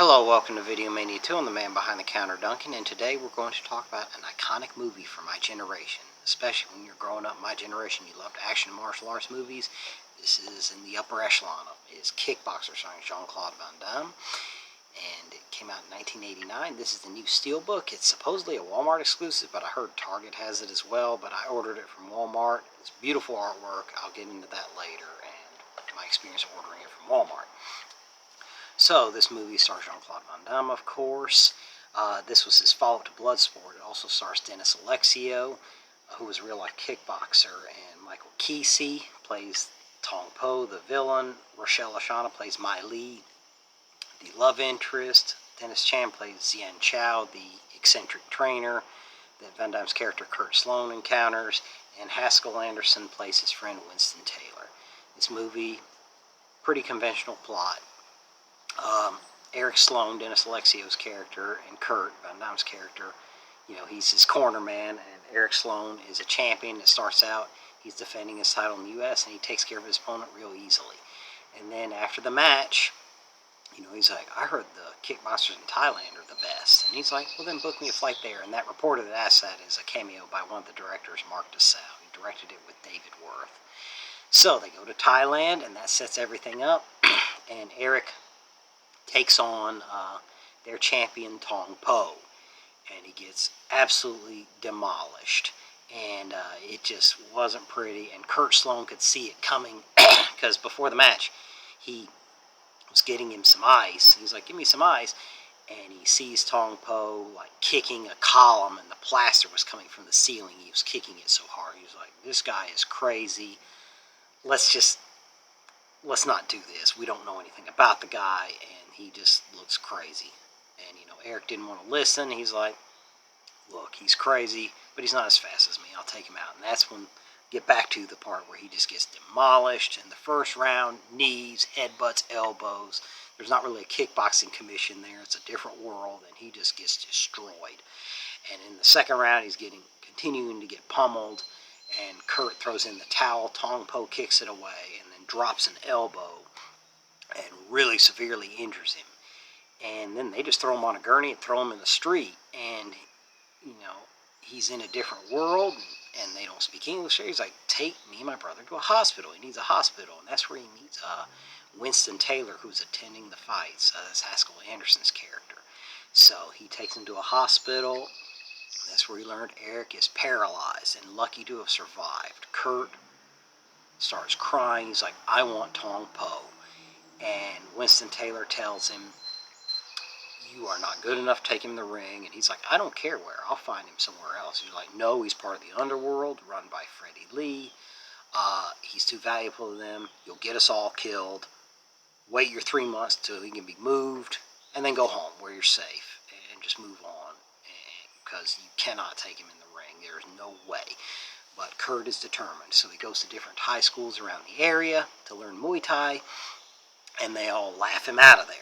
Hello, welcome to Video Mania 2. I'm the man behind the counter, Duncan, and today we're going to talk about an iconic movie for my generation. Especially when you're growing up my generation, you loved action and martial arts movies. This is in the upper echelon of is Kickboxer, starring Jean-Claude Van Damme, and it came out in 1989. This is the new Steelbook. It's supposedly a Walmart exclusive, but I heard Target has it as well, but I ordered it from Walmart. It's beautiful artwork. I'll get into that later, and my experience ordering it from Walmart. So, this movie stars Jean-Claude Van Damme, of course. This was his follow-up to Bloodsport. It also stars Dennis Alexio, who was a real-life kickboxer, and Michael Kesey plays Tong Po, the villain. Rochelle Ashana plays Mai Li, the love interest. Dennis Chan plays Xian Chow, the eccentric trainer that Van Damme's character Kurt Sloan encounters, and Haskell Anderson plays his friend Winston Taylor. This movie, pretty conventional plot. Eric Sloan, Dennis Alexio's character, and Kurt, Van Damme's character, he's his corner man, and Eric Sloan is a champion that starts out, he's defending his title in the U.S., and he takes care of his opponent real easily. And then after the match, he's like, I heard the kickboxers in Thailand are the best. And he's like, well, then book me a flight there. And that reporter that asked that is a cameo by one of the directors, Mark DeSalle. He directed it with David Worth. So they go to Thailand, and that sets everything up, and Eric takes on their champion Tong Po, and he gets absolutely demolished, and it just wasn't pretty, and Kurt Sloan could see it coming, because before the match, he was getting him some ice. He's like, give me some ice, and he sees Tong Po like kicking a column, and the plaster was coming from the ceiling. He was kicking it so hard. He was like, this guy is crazy. Let's not do this. We don't know anything about the guy, and he just looks crazy. And, Eric didn't want to listen. He's like, look, he's crazy, but he's not as fast as me. I'll take him out. And that's when we get back to the part where he just gets demolished. In the first round, knees, headbutts, elbows. There's not really a kickboxing commission there. It's a different world, and he just gets destroyed. And in the second round, he's continuing to get pummeled, and Kurt throws in the towel. Tong Po kicks it away, and then drops an elbow and really severely injures him. And then they just throw him on a gurney and throw him in the street. And, he's in a different world, and they don't speak English. He's like, take me and my brother to a hospital. He needs a hospital. And that's where he meets Winston Taylor, who's attending the fights. That's Haskell Anderson's character. So he takes him to a hospital. That's where he learned Eric is paralyzed and lucky to have survived. Kurt starts crying. He's like, I want Tong Po. And Winston Taylor tells him, you are not good enough to take him in the ring. And he's like, I don't care where. I'll find him somewhere else. He's like, no, he's part of the underworld run by Freddie Lee. He's too valuable to them. You'll get us all killed. Wait your 3 months till he can be moved, and then go home where you're safe and just move on, because you cannot take him in the ring. There is no way. But Kurt is determined, so he goes to different high schools around the area to learn Muay Thai, and they all laugh him out of there.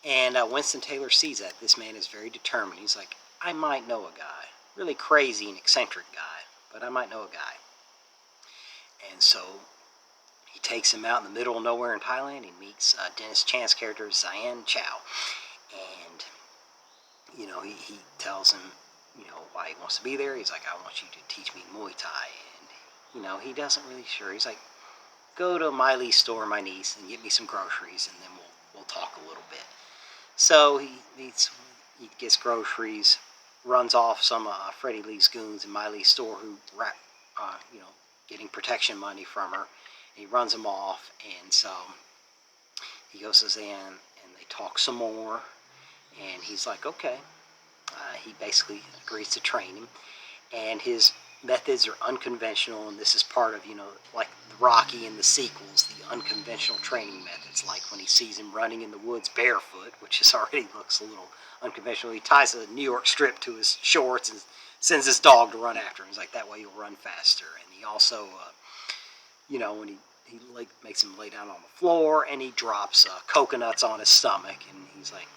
And Winston Taylor sees that. This man is very determined. He's like, I might know a guy. Really crazy and eccentric guy, but I might know a guy. And so he takes him out in the middle of nowhere in Thailand. He meets Dennis Chan's character, Xian Chow. And, he tells him, why he wants to be there. He's like, I want you to teach me Muay Thai. And, he doesn't really sure. He's like, go to Miley's store, my niece, and get me some groceries, and then we'll talk a little bit. So he gets groceries, runs off some Freddie Lee's goons in Miley's store who, getting protection money from her. And he runs them off, and so he goes to Zan, and they talk some more, and he's like, okay. He basically agrees to train him, and his methods are unconventional, and this is part of, like Rocky and the sequels, the unconventional training methods, like when he sees him running in the woods barefoot, which is already looks a little unconventional. He ties a New York strip to his shorts and sends his dog to run after him. He's like, that way you'll run faster. And he also, when he makes him lay down on the floor, and he drops coconuts on his stomach, and he's like,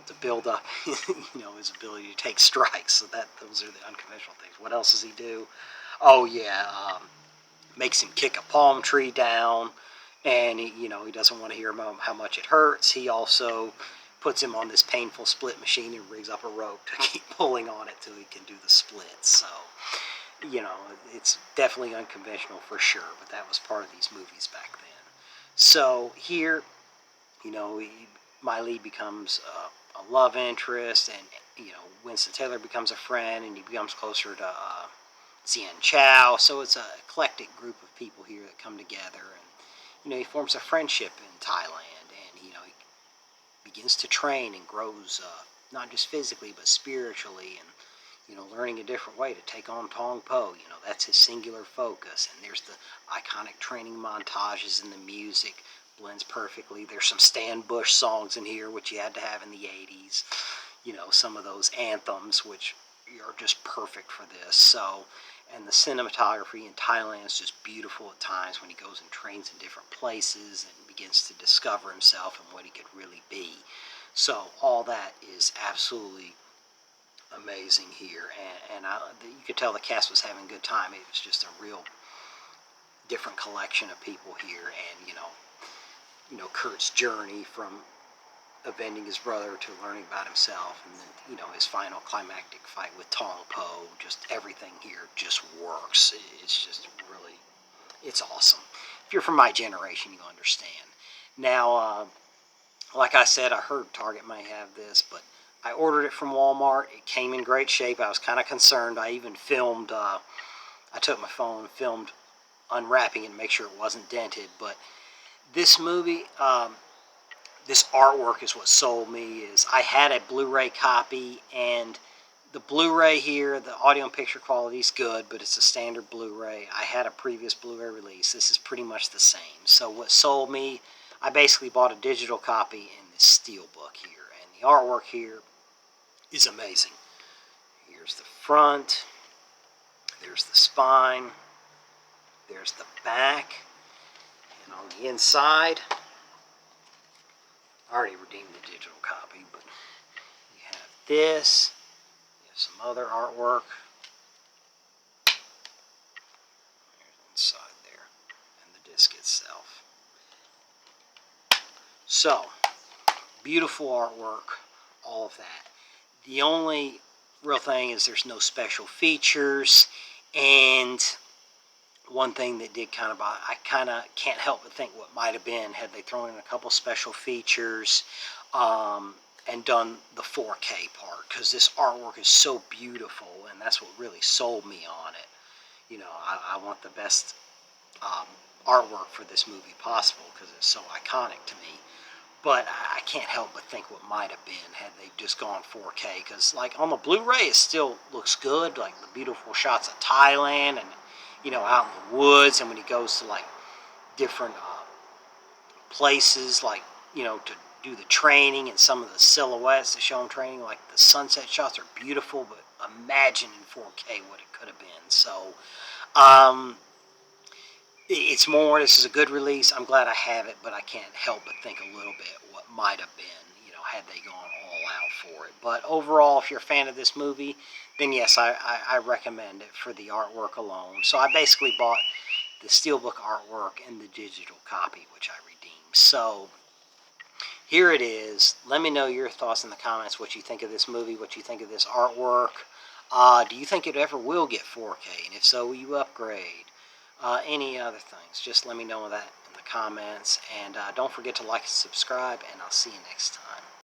to build up, his ability to take strikes. So those are the unconventional things. What else does he do? Oh, yeah, makes him kick a palm tree down, and he doesn't want to hear about how much it hurts. He also puts him on this painful split machine and rigs up a rope to keep pulling on it till he can do the splits. So, it's definitely unconventional for sure, but that was part of these movies back then. So here, my lead becomes a love interest, and Winston Taylor becomes a friend, and he becomes closer to Xian Chow. So it's an eclectic group of people here that come together, and he forms a friendship in Thailand, and he begins to train and grows not just physically but spiritually, and learning a different way to take on Tong Po. That's his singular focus. And there's the iconic training montages, and the music blends perfectly. There's some Stan Bush songs in here, which you had to have in the 80s. Some of those anthems, which are just perfect for this. So, and the cinematography in Thailand is just beautiful at times when he goes and trains in different places and begins to discover himself and what he could really be. So all that is absolutely amazing here, and you could tell the cast was having a good time. It was just a real different collection of people here, and Kurt's journey from avenging his brother to learning about himself, and then his final climactic fight with Tong Po. Just everything here just works. It's just really, it's awesome. If you're from my generation, you understand. Now, like I said, I heard Target may have this, but I ordered it from Walmart. It came in great shape. I was kind of concerned. I even filmed, I took my phone and filmed unwrapping it to make sure it wasn't dented. But this movie, this artwork is what sold me. I had a Blu-ray copy, and the Blu-ray here, the audio and picture quality is good, but it's a standard Blu-ray. I had a previous Blu-ray release. This is pretty much the same. So what sold me, I basically bought a digital copy in this Steelbook here, and the artwork here is amazing. Here's the front, there's the spine, there's the back, and on the inside, I already redeemed the digital copy, but you have this, you have some other artwork. There's inside there, and the disc itself. So, beautiful artwork, all of that. The only real thing is there's no special features, and one thing that did kind of bother, I kind of can't help but think what might have been had they thrown in a couple special features and done the 4K part, because this artwork is so beautiful, and that's what really sold me on it. I want the best artwork for this movie possible, because it's so iconic to me. But I can't help but think what might have been had they just gone 4K. Because, like, on the Blu-ray, it still looks good. Like, the beautiful shots of Thailand and, out in the woods. And when he goes to, like, different places, like, to do the training, and some of the silhouettes that show him training, like the sunset shots are beautiful. But imagine in 4K what it could have been. So, it's more, this is a good release. I'm glad I have it, but I can't help but think a little bit what might have been, had they gone all out for it. But overall, if you're a fan of this movie, then yes, I recommend it for the artwork alone. So I basically bought the Steelbook artwork and the digital copy, which I redeemed. So here it is. Let me know your thoughts in the comments, what you think of this movie, what you think of this artwork. Do you think it ever will get 4K? And if so, will you upgrade? Any other things, just let me know that in the comments. And don't forget to like and subscribe, and I'll see you next time.